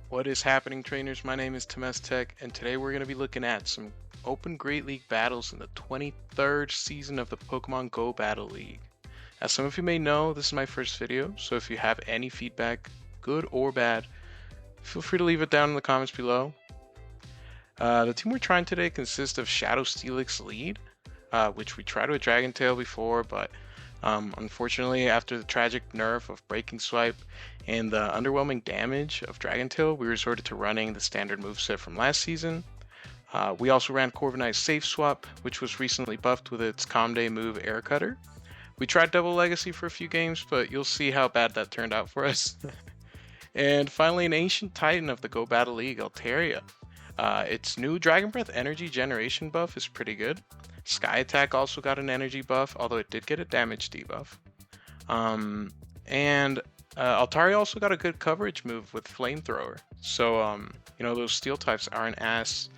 What is happening, trainers? My name is TamezTech, and today we're going to be looking at some Open Great League battles in the 23rd season of the Pokemon Go Battle League. As some of you may know, this is my first video, so if you have any feedback, good or bad, feel free to leave it down in the comments below. The team we're trying today consists of Shadow Steelix lead, which we tried with Dragon Tail before, but unfortunately, after the tragic nerf of Breaking Swipe and the underwhelming damage of Dragon Tail, we resorted to running the standard moveset from last season. We also ran Corviknight's Safe Swap, which was recently buffed with its Calm Day move Air Cutter. We tried Double Legacy for a few games, but you'll see how bad that turned out for us. And finally, an Ancient Titan of the Go Battle League, Altaria. Its new Dragon Breath Energy Generation buff is pretty good. Sky Attack also got an energy buff, although it did get a damage debuff. Altaria also got a good coverage move with Flamethrower. So, those steel types aren't as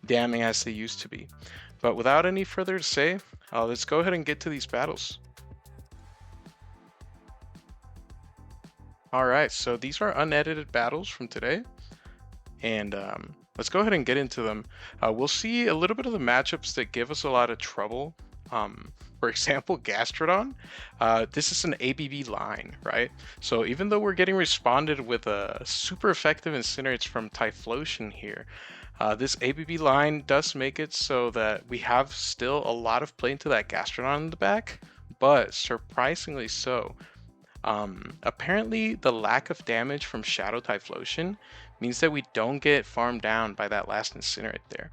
damning as they used to be. But without any further to say, let's go ahead and get to these battles. Alright, so these are unedited battles from today. And let's go ahead and get into them. We'll see a little bit of the matchups that give us a lot of trouble. For example, Gastrodon. This is an ABB line, right? So even though we're getting responded with a super effective Incinerate from Typhlosion here, this ABB line does make it so that we have still a lot of play into that Gastrodon in the back, but surprisingly so. Apparently the lack of damage from Shadow Typhlosion means that we don't get farmed down by that last Incinerate there.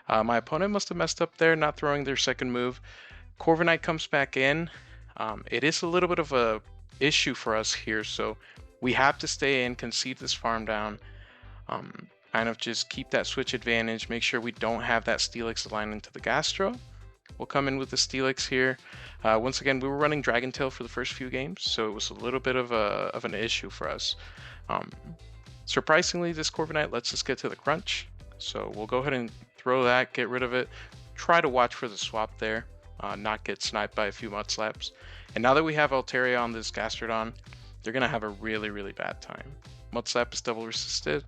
My opponent must have messed up there, not throwing their second move. Corviknight comes back in. It is a little bit of a issue for us here, so we have to stay in, concede this farm down, kind of just keep that switch advantage, make sure we don't have that Steelix line into the Gastro. We'll come in with the Steelix here. Once again, we were running Dragon Tail for the first few games, so it was a little bit of an issue for us. Surprisingly, this Corviknight lets us get to the crunch, so we'll go ahead and throw that, get rid of it, try to watch for the swap there, not get sniped by a few Mudslaps. And now that we have Altaria on this Gastrodon, they're going to have a really, really bad time. Mudslap is double resisted.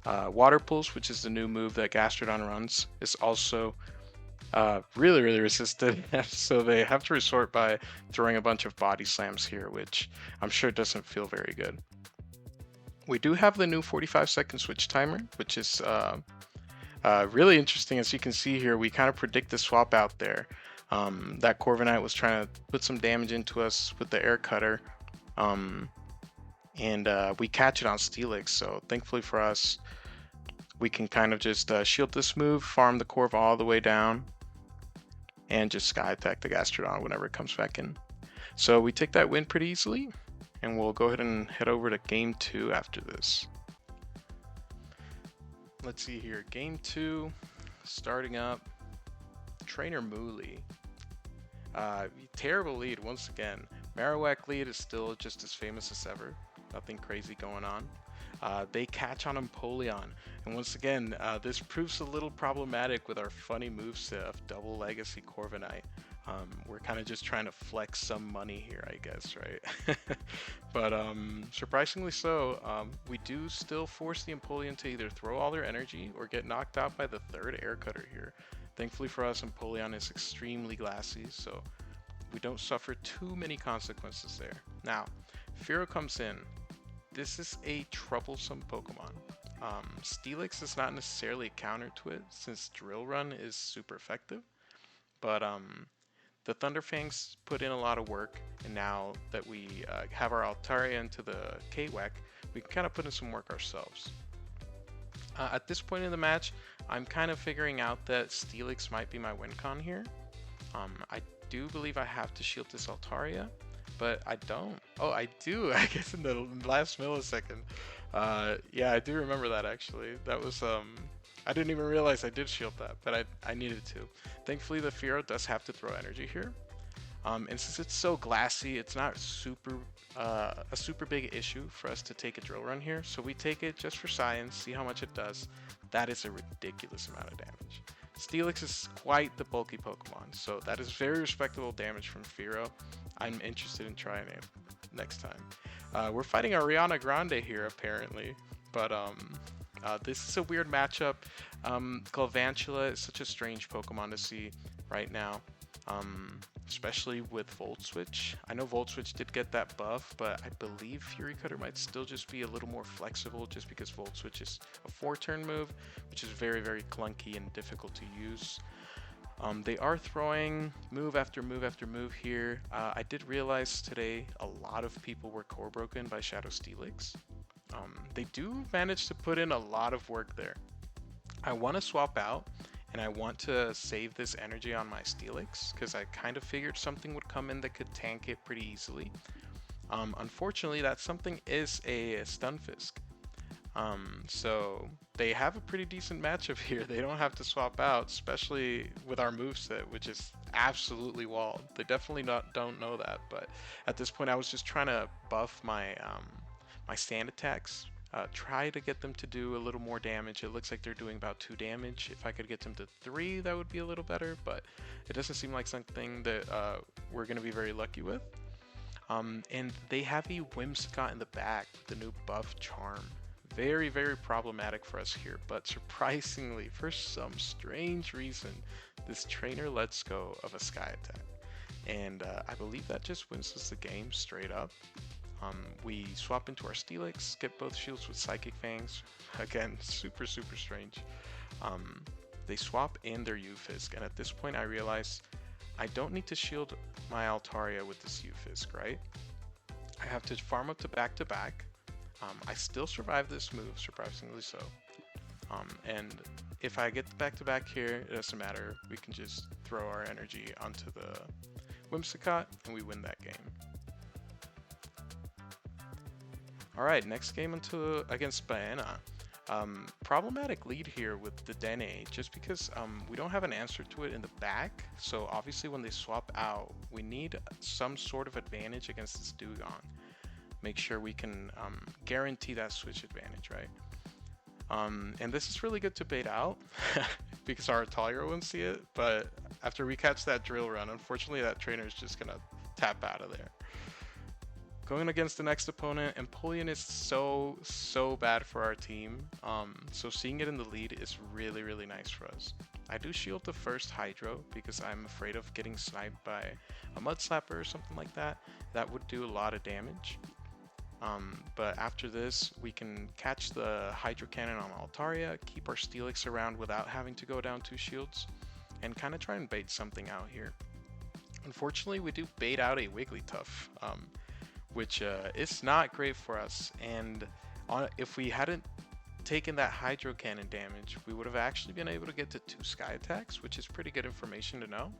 Water Pulse, which is the new move that Gastrodon runs, is also really, really resisted. So they have to resort by throwing a bunch of body slams here, which I'm sure doesn't feel very good. We do have the new 45-second switch timer, which is really interesting. As you can see here, we kind of predict the swap out there. That Corviknight was trying to put some damage into us with the Air Cutter, and we catch it on Steelix. So thankfully for us, we can kind of just shield this move, farm the Corv all the way down, and just Sky Attack the Gastrodon whenever it comes back in. So we take that win pretty easily, and we'll go ahead and head over to game 2 after this. Let's see here, game 2, starting up. Trainer Mooley. Terrible lead once again. Marowak lead is still just as famous as ever. Nothing crazy going on. They catch on Empoleon, and once again, this proves a little problematic with our funny moveset of Double Legacy Corviknight. We're kind of just trying to flex some money here, I guess, right? But surprisingly so, we do still force the Empoleon to either throw all their energy or get knocked out by the third Air Cutter here. Thankfully for us, Empoleon is extremely glassy, so we don't suffer too many consequences there. Now, Fearow comes in. This is a troublesome Pokemon. Steelix is not necessarily a counter to it, since Drill Run is super effective, but the Thunderfangs put in a lot of work, and now that we have our Altaria into the K-Wack, we can kind of put in some work ourselves. At this point in the match, I'm kind of figuring out that Steelix might be my win con here. I do believe I have to shield this Altaria, but I don't. Oh, I do, I guess in the last millisecond. Yeah, I do remember that actually. That was, I didn't even realize I did shield that, but I needed to. Thankfully, the Fearow does have to throw energy here. And since it's so glassy, it's not a super big issue for us to take a Drill Run here. So we take it just for science, see how much it does. That is a ridiculous amount of damage. Steelix is quite the bulky Pokemon, so that is very respectable damage from Fearow. I'm interested in trying it next time. We're fighting Ariana Grande here apparently, but This is a weird matchup. Galvantula is such a strange Pokemon to see right now, especially with Volt Switch. I know Volt Switch did get that buff, but I believe Fury Cutter might still just be a little more flexible just because Volt Switch is a 4-turn move, which is very, very clunky and difficult to use. They are throwing move after move after move here. I did realize today a lot of people were core broken by Shadow Steelix. They do manage to put in a lot of work there. I want to swap out and I want to save this energy on my Steelix because I kind of figured something would come in that could tank it pretty easily. Unfortunately, that something is a Stunfisk. So they have a pretty decent matchup here. They don't have to swap out, especially with our moveset, which is absolutely walled. They definitely don't know that, but at this point I was just trying to buff my my stand attacks, try to get them to do a little more damage. It looks like they're doing about 2 damage. If I could get them to 3, that would be a little better, but it doesn't seem like something that we're going to be very lucky with. And they have a Whimsicott in the back with the new buff Charm. Very, very problematic for us here, but surprisingly, for some strange reason, this trainer lets go of a Sky Attack. And I believe that just wins us the game straight up. We swap into our Steelix, get both shields with Psychic Fangs. Again, super, super strange. They swap in their Ufisk, and at this point I realize I don't need to shield my Altaria with this Ufisk, right? I have to farm up to back. I still survive this move, surprisingly so. And if I get the back-to-back here, it doesn't matter. We can just throw our energy onto the Whimsicott, and we win that game. Alright, next game against Baena. Problematic lead here with the Dene, just because we don't have an answer to it in the back. So obviously when they swap out, we need some sort of advantage against this Dewgong. Make sure we can guarantee that switch advantage, right? And this is really good to bait out because our Altaria won't see it, but after we catch that drill run, unfortunately that trainer is just gonna tap out of there. Going against the next opponent, Empoleon is so bad for our team, so seeing it in the lead is really, really nice for us. I do shield the first Hydro because I'm afraid of getting sniped by a Mud Slapper or something like that. That would do a lot of damage. But after this, we can catch the Hydro Cannon on Altaria, keep our Steelix around without having to go down 2 shields, and kind of try and bait something out here. Unfortunately, we do bait out a Wigglytuff, which is not great for us, and if we hadn't taken that Hydro Cannon damage, we would have actually been able to get to 2 Sky Attacks, which is pretty good information to know.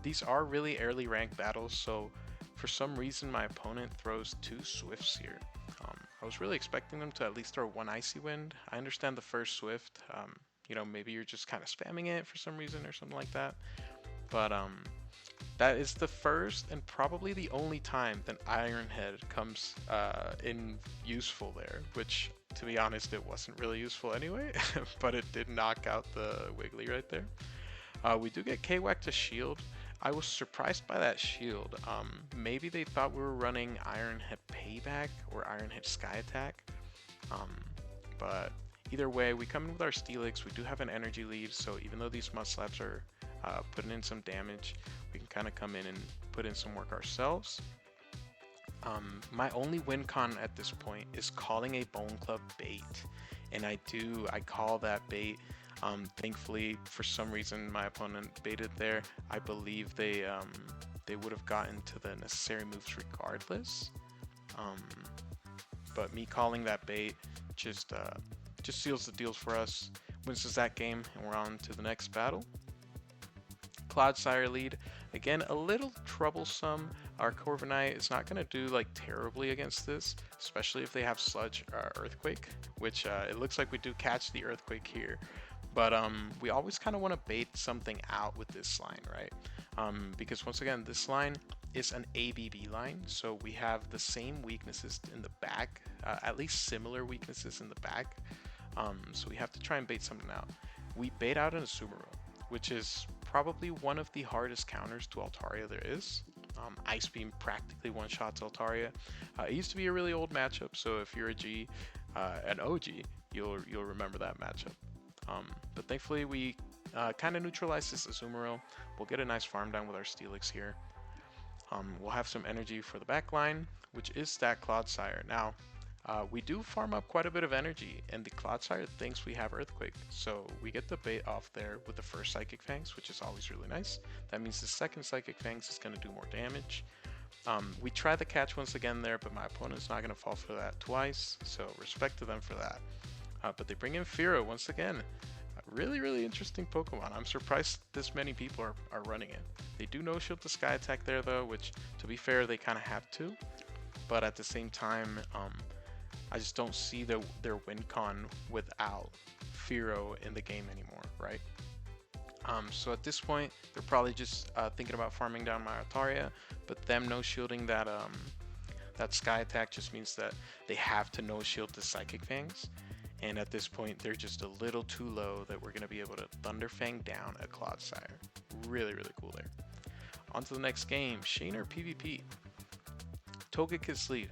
These are really early ranked battles, so for some reason my opponent throws 2 Swifts here. I was really expecting them to at least throw 1 Icy Wind. I understand the first Swift, you know, maybe you're just kind of spamming it for some reason or something like that, but that is the first and probably the only time that Iron Head comes in useful there, which to be honest it wasn't really useful anyway, but it did knock out the Wiggly right there. We do get K-Wack to shield. I was surprised by that shield. Maybe they thought we were running Iron Head Payback or Iron Head Sky Attack, but either way, we come in with our Steelix. We do have an energy lead, so even though these Mud Slaps are putting in some damage, we can kind of come in and put in some work ourselves. My only win con at this point is calling a Bone Club bait, and I call that bait. Thankfully, for some reason, my opponent baited there. I believe they would have gotten to the necessary moves regardless. But me calling that bait just seals the deals for us, wins us that game, and we're on to the next battle. Cloudsire lead, again a little troublesome. Our Corviknight is not going to do like terribly against this, especially if they have Sludge Earthquake, which it looks like we do catch the Earthquake here. But we always kind of want to bait something out with this line, right? Because once again, this line is an ABB line, so we have the same weaknesses in the back, at least similar weaknesses in the back. So we have to try and bait something out. We bait out an Asumaro, which is probably one of the hardest counters to Altaria there is. Ice Beam practically one-shots Altaria. It used to be a really old matchup, so if you're a G, an OG, you'll remember that matchup. But thankfully we kind of neutralize this Azumarill. We'll get a nice farm down with our Steelix here. We'll have some energy for the back line, which is that Clodsire. Now, we do farm up quite a bit of energy, and the Clodsire thinks we have Earthquake, so we get the bait off there with the first Psychic Fangs, which is always really nice. That means the second Psychic Fangs is going to do more damage. We try the catch once again there, but my opponent's not going to fall for that twice, so respect to them for that. But they bring in Fearow once again. A really interesting Pokemon. I'm surprised this many people are running it. They do no-shield the Sky Attack there though, which to be fair they kind of have to, but at the same time I just don't see their win con without Fearow in the game anymore, right? So at this point, they're probably just thinking about farming down my Altaria, but them no-shielding that Sky Attack just means that they have to no-shield the Psychic Fangs, and at this point, they're just a little too low that we're going to be able to Thunder Fang down a Clodsire. Really cool there. On to the next game, Shaner PvP. Togekiss lead.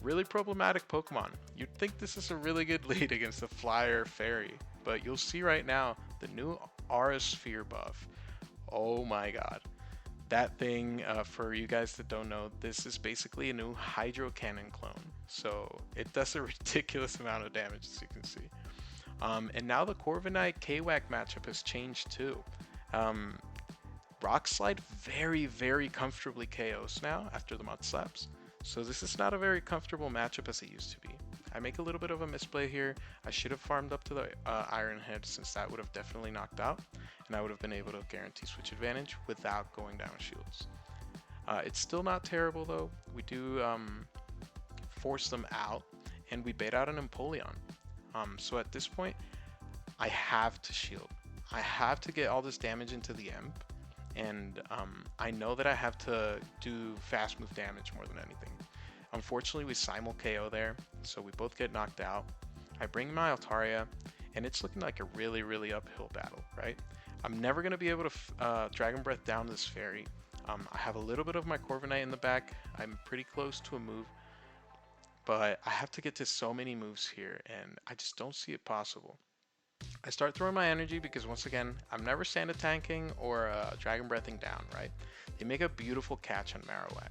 Really problematic Pokemon. You'd think this is a really good lead against the Flyer Fairy, but you'll see right now the new Aura Sphere buff. Oh my god. That thing, for you guys that don't know, this is basically a new Hydro Cannon clone. So it does a ridiculous amount of damage, as you can see. And now the Corviknight K-Wack matchup has changed too. Rock Slide very comfortably KOs now after the Mud Slaps. So this is not a very comfortable matchup as it used to be. I make a little bit of a misplay here. I should have farmed up to the Iron Head, since that would have definitely knocked out, and I would have been able to guarantee switch advantage without going down shields. It's still not terrible though. We do force them out, and we bait out an Empoleon. So at this point, I have to shield. I have to get all this damage into the Emp, and I know that I have to do fast move damage more than anything. Unfortunately, we simul KO there, so we both get knocked out. I bring my Altaria, and it's looking like a really uphill battle, right? I'm never going to be able to Dragon Breath down this Fairy. I have a little bit of my Corviknight in the back. I'm pretty close to a move, but I have to get to so many moves here, and I just don't see it possible. I start throwing my energy because, once again, I'm never Sanda tanking or Dragon Breathing down, right? They make a beautiful catch on Marowak.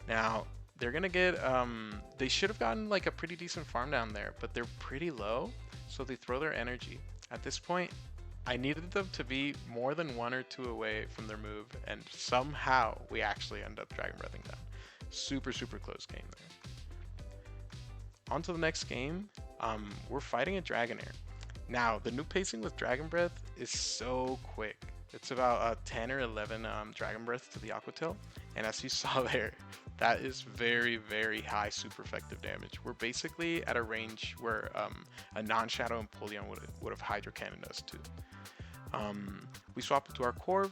Now, they're going to get, they should have gotten like a pretty decent farm down there, but they're pretty low, so they throw their energy. At this point, I needed them to be more than 1 or 2 away from their move, and somehow we actually end up Dragon Breathing down. Super close game there. On to the next game, we're fighting a Dragonair. Now, the new pacing with Dragon Breath is so quick. It's about 10 or 11 Dragon Breath to the Aqua Tail, and as you saw there, that is very high super effective damage. We're basically at a range where a non-Shadow Empoleon would have Hydro Cannoned us too. We swap into our Corv,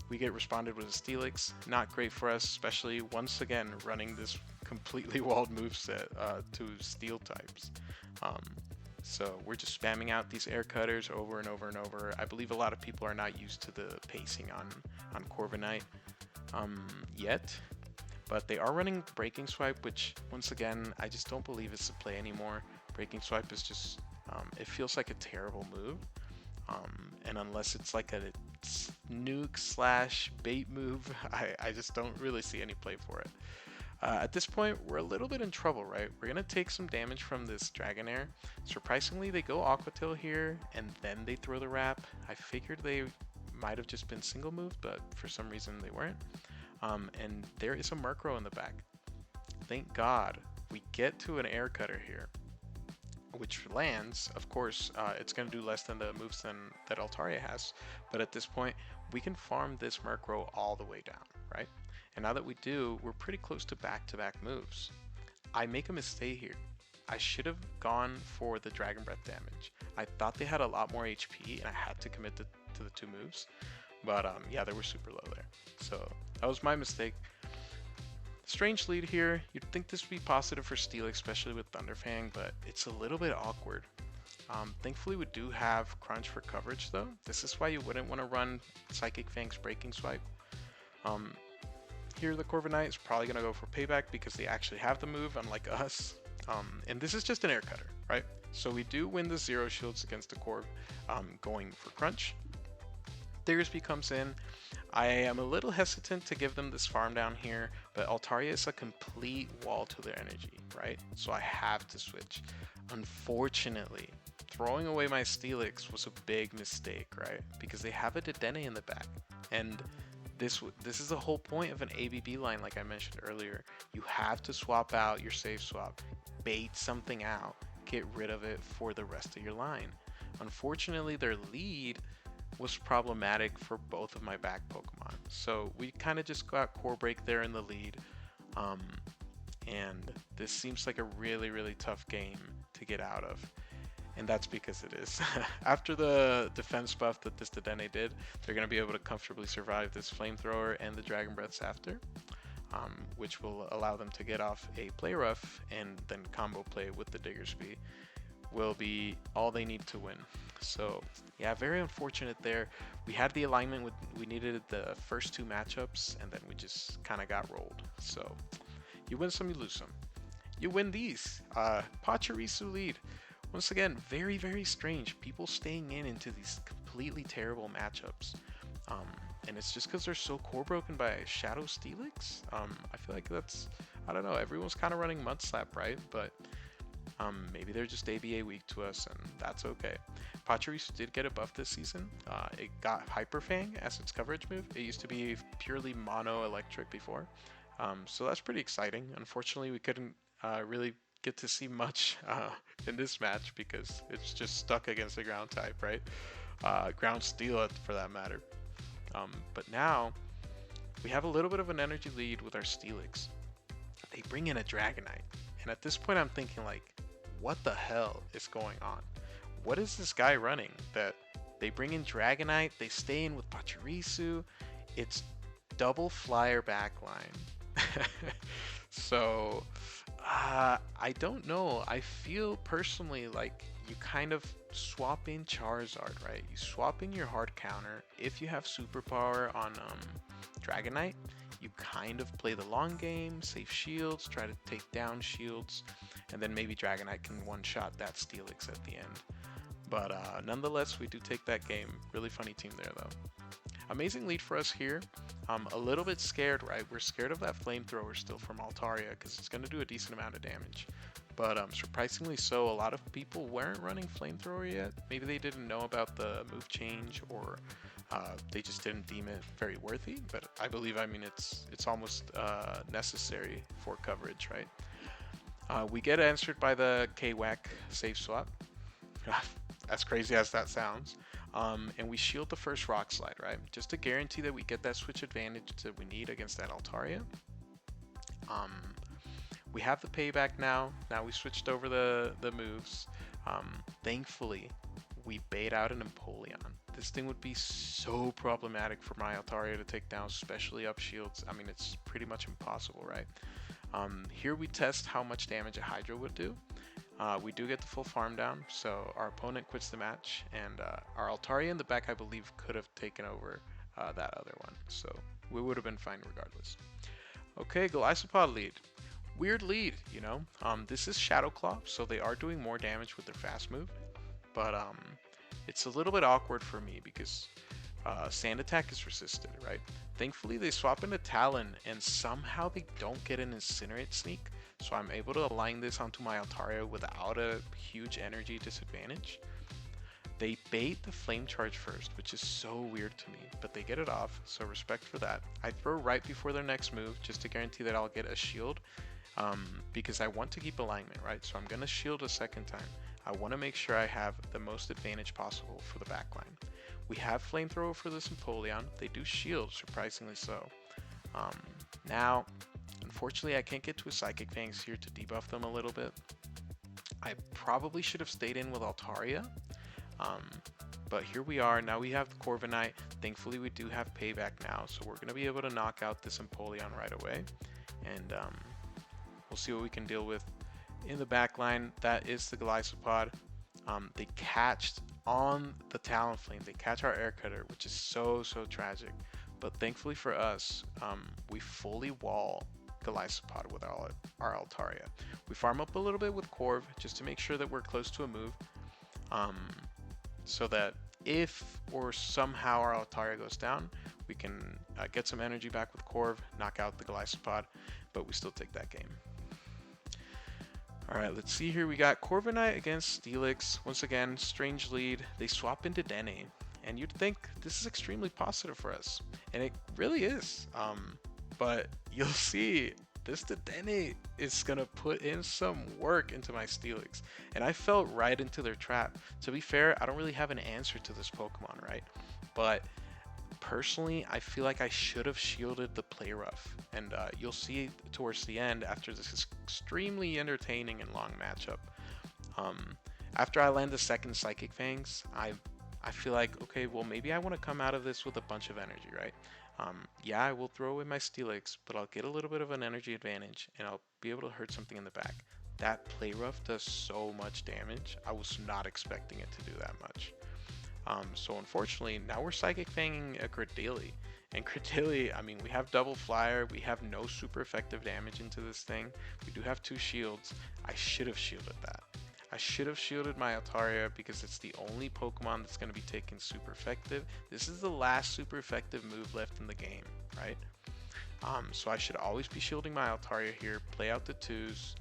we get responded with a Steelix. Not great for us, especially once again running this completely walled moveset to Steel types. So we're just spamming out these air cutters over and over. I believe a lot of people are not used to the pacing on Corviknight yet, but they are running Breaking Swipe, which once again I just don't believe it's a play anymore. Breaking Swipe is just it feels like a terrible move, and unless it's like a nuke / bait move, I just don't really see any play for it. At this point, we're a little bit in trouble, right? We're going to take some damage from this Dragonair. Surprisingly, they go Aqua Tail here, and then they throw the Wrap. I figured they might have just been single moved, but for some reason they weren't. And there is a Murkrow in the back. Thank God we get to an Air Cutter here, which lands. Of course, it's going to do less than the moves that Altaria has, but at this point, we can farm this Murkrow all the way down, right? And now that we do, we're pretty close to back-to-back moves. I make a mistake here. I should have gone for the Dragon Breath damage. I thought they had a lot more HP, and I had to commit to the 2 moves. But yeah, they were super low there. So that was my mistake. Strange lead here. You'd think this would be positive for Steelix, especially with Thunderfang, but it's a little bit awkward. Thankfully, we do have Crunch for coverage, though. This is why you wouldn't want to run Psychic Fang's Breaking Swipe. Here, the Corviknight is probably going to go for Payback because they actually have the move, unlike us. And this is just an Air Cutter, right? So we do win the 0 shields against the Corv, going for Crunch. Diggersby comes in. I am a little hesitant to give them this farm down here, but Altaria is a complete wall to their energy, right? So I have to switch. Unfortunately, throwing away my Steelix was a big mistake, right? Because they have a Dedenne in the back, and this is the whole point of an ABB line, like I mentioned earlier. You have to swap out your safe swap, bait something out, get rid of it for the rest of your line. Unfortunately, their lead was problematic for both of my back Pokemon. So we kind of just got core break there in the lead. And this seems like a really, really tough game to get out of. And that's because it is. After the defense buff that this Dedenne did, they're going to be able to comfortably survive this Flamethrower and the Dragon Breaths after. Which will allow them to get off a Play Rough and then combo play with the Diggersby will be all they need to win. So yeah, very unfortunate there. We had the alignment, we needed the first 2 matchups, and then we just kind of got rolled. So you win some, you lose some. You win these. Pachirisu lead. Once again, very, very strange. People staying into these completely terrible matchups. And it's just because they're so core broken by Shadow Steelix. I feel like that's, I don't know, everyone's kind of running Mudslap, right? But maybe they're just ABA weak to us, and that's okay. Pachirisu did get a buff this season. It got Hyper Fang as its coverage move. It used to be purely mono electric before. So that's pretty exciting. Unfortunately, we couldn't really get to see much in this match because it's just stuck against the ground type, right? Ground Steel for that matter. But now we have a little bit of an energy lead with our Steelix. They bring in a Dragonite, and at this point I'm thinking like, what the hell is going on? What is this guy running? That they bring in Dragonite, they stay in with Pachirisu. It's double flyer backline. So I don't know. I feel personally like you kind of swap in Charizard, right? You swap in your hard counter. If you have superpower on Dragonite, you kind of play the long game, save shields, try to take down shields, and then maybe Dragonite can one-shot that Steelix at the end. But nonetheless, we do take that game. Really funny team there, though. Amazing lead for us here. A little bit scared, right? We're scared of that Flamethrower still from Altaria because it's going to do a decent amount of damage. But surprisingly so, a lot of people weren't running Flamethrower yet. Maybe they didn't know about the move change, or they just didn't deem it very worthy. But I believe, I mean, it's almost necessary for coverage, right? We get answered by the K-Wack safe swap. As crazy as that sounds. And we shield the first Rock Slide, right? Just to guarantee that we get that switch advantage that we need against that Altaria. We have the payback now. Now we switched over the moves. Thankfully, we bait out an Empoleon. This thing would be so problematic for my Altaria to take down, especially up shields. I mean, it's pretty much impossible, right? Here we test how much damage a Hydro would do. We do get the full farm down, so our opponent quits the match, and our Altaria in the back, I believe, could have taken over that other one, so we would have been fine regardless. Okay, Golisopod lead. Weird lead, you know. This is Shadow Claw, so they are doing more damage with their fast move, but it's a little bit awkward for me because Sand Attack is resisted, right? Thankfully, they swap into Talon, and somehow they don't get an Incinerate Sneak, so I'm able to align this onto my Altaria without a huge energy disadvantage. They bait the Flame Charge first, which is so weird to me, but they get it off, so respect for that. I throw right before their next move just to guarantee that I'll get a shield, because I want to keep alignment, right? So I'm going to shield a second time. I want to make sure I have the most advantage possible for the backline. We have Flamethrower for this Empoleon. They do shield, surprisingly so. Now, unfortunately, I can't get to a Psychic Fangs here to debuff them a little bit. I probably should have stayed in with Altaria, but here we are. Now we have the Corviknight. Thankfully, we do have payback now, so we're going to be able to knock out this Empoleon right away, and we'll see what we can deal with in the back line. That is the Golisopod. They catched on the Talonflame. They catch our Air Cutter, which is so tragic. But thankfully for us, we fully wall Golisopod with our Altaria. We farm up a little bit with Corv just to make sure that we're close to a move, so that if or somehow our Altaria goes down, we can get some energy back with Corv, knock out the Golisopod, but we still take that game. Alright, let's see here. We got Corviknight against Steelix. Once again, strange lead. They swap into Dene. And you'd think this is extremely positive for us. And it really is. But you'll see, this Dene is going to put in some work into my Steelix. And I fell right into their trap. To be fair, I don't really have an answer to this Pokemon, right? But personally, I feel like I should have shielded the Play Rough, and you'll see towards the end after this extremely entertaining and long matchup. After I land the second Psychic Fangs, I feel like, okay, well, maybe I want to come out of this with a bunch of energy, right? Yeah, I will throw away my Steelix, but I'll get a little bit of an energy advantage, and I'll be able to hurt something in the back. That Play Rough does so much damage. I was not expecting it to do that much. So unfortunately, now we're Psychic Fanging a Credilli. And Credilli, I mean, we have double flyer, we have no super effective damage into this thing. We do have 2 shields. I should have shielded that. I should have shielded my Altaria because it's the only Pokemon that's going to be taken super effective. This is the last super effective move left in the game, right? So I should always be shielding my Altaria here, play out the 2s.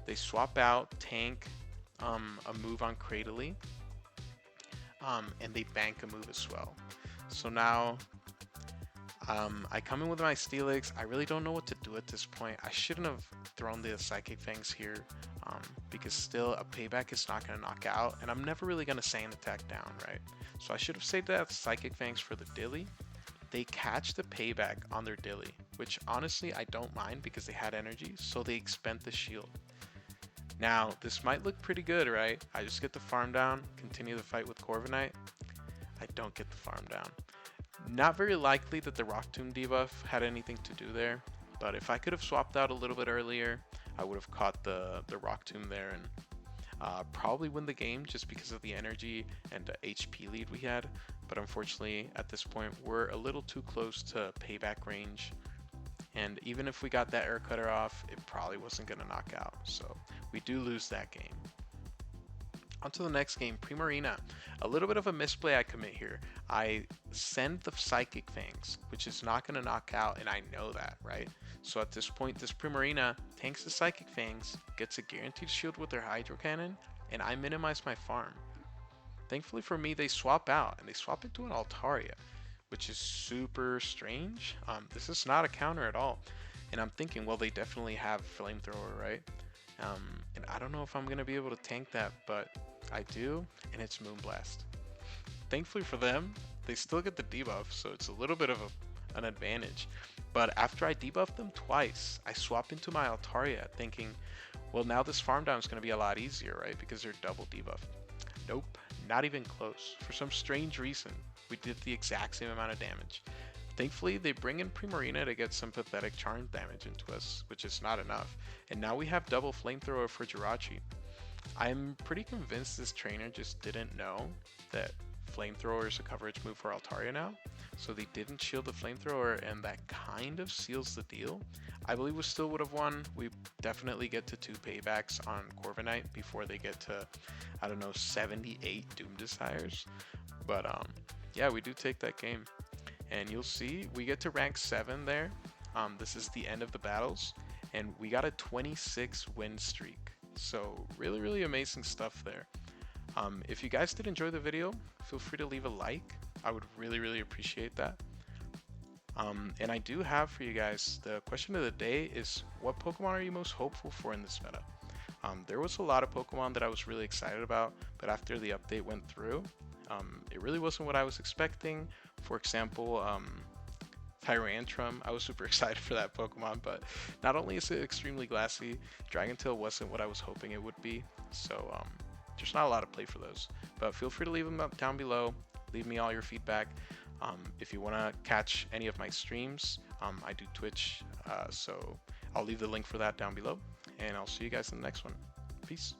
They swap out, tank a move on Cradily. And they bank a move as well. So now I come in with my Steelix. I really don't know what to do at this point. I shouldn't have thrown the Psychic Fangs here, because still a payback is not going to knock out, and I'm never really going to Sand Attack down, right? So I should have saved that Psychic Fangs for the Dilly. They catch the payback on their Dilly, which honestly I don't mind because they had energy, so they expend the shield. Now, this might look pretty good, right? I just get the farm down, continue the fight with Corviknight. I don't get the farm down. Not very likely that the Rock Tomb debuff had anything to do there, but if I could have swapped out a little bit earlier, I would have caught the Rock Tomb there and probably win the game just because of the energy and the HP lead we had. But unfortunately, at this point, we're a little too close to payback range. And even if we got that air cutter off, it probably wasn't going to knock out. So we do lose that game. On to the next game, Primarina. A little bit of a misplay I commit here. I send the Psychic Fangs, which is not going to knock out, and I know that, right? So at this point, this Primarina tanks the Psychic Fangs, gets a guaranteed shield with their Hydro Cannon, and I minimize my farm. Thankfully for me, they swap out, and they swap into an Altaria, which is super strange. This is not a counter at all. And I'm thinking, well, they definitely have Flamethrower, right? And I don't know if I'm going to be able to tank that, but I do, and it's Moonblast. Thankfully for them, they still get the debuff, so it's a little bit of an advantage. But after I debuff them twice, I swap into my Altaria thinking, well, now this farm down is going to be a lot easier, right? Because they're double debuffed. Nope, not even close. For some strange reason, we did the exact same amount of damage. Thankfully, they bring in Primarina to get some pathetic charm damage into us, which is not enough. And now we have double Flamethrower for Jirachi. I'm pretty convinced this trainer just didn't know that Flamethrower is a coverage move for Altaria now. So they didn't shield the Flamethrower, and that kind of seals the deal. I believe we still would have won. We definitely get to 2 paybacks on Corviknight before they get to, I don't know, 78 Doom Desires. But yeah, we do take that game. And you'll see, we get to rank 7 there. This is the end of the battles, and we got a 26 win streak. So really, really amazing stuff there. If you guys did enjoy the video, feel free to leave a like. I would really, really appreciate that. And I do have for you guys, the question of the day is, what Pokemon are you most hopeful for in this meta? There was a lot of Pokemon that I was really excited about, but after the update went through, it really wasn't what I was expecting. For example, Tyrantrum, I was super excited for that Pokemon, but not only is it extremely glassy, Dragontail wasn't what I was hoping it would be. So there's not a lot of play for those. But feel free to leave them up down below. Leave me all your feedback. If you want to catch any of my streams, I do Twitch, so I'll leave the link for that down below. And I'll see you guys in the next one. Peace.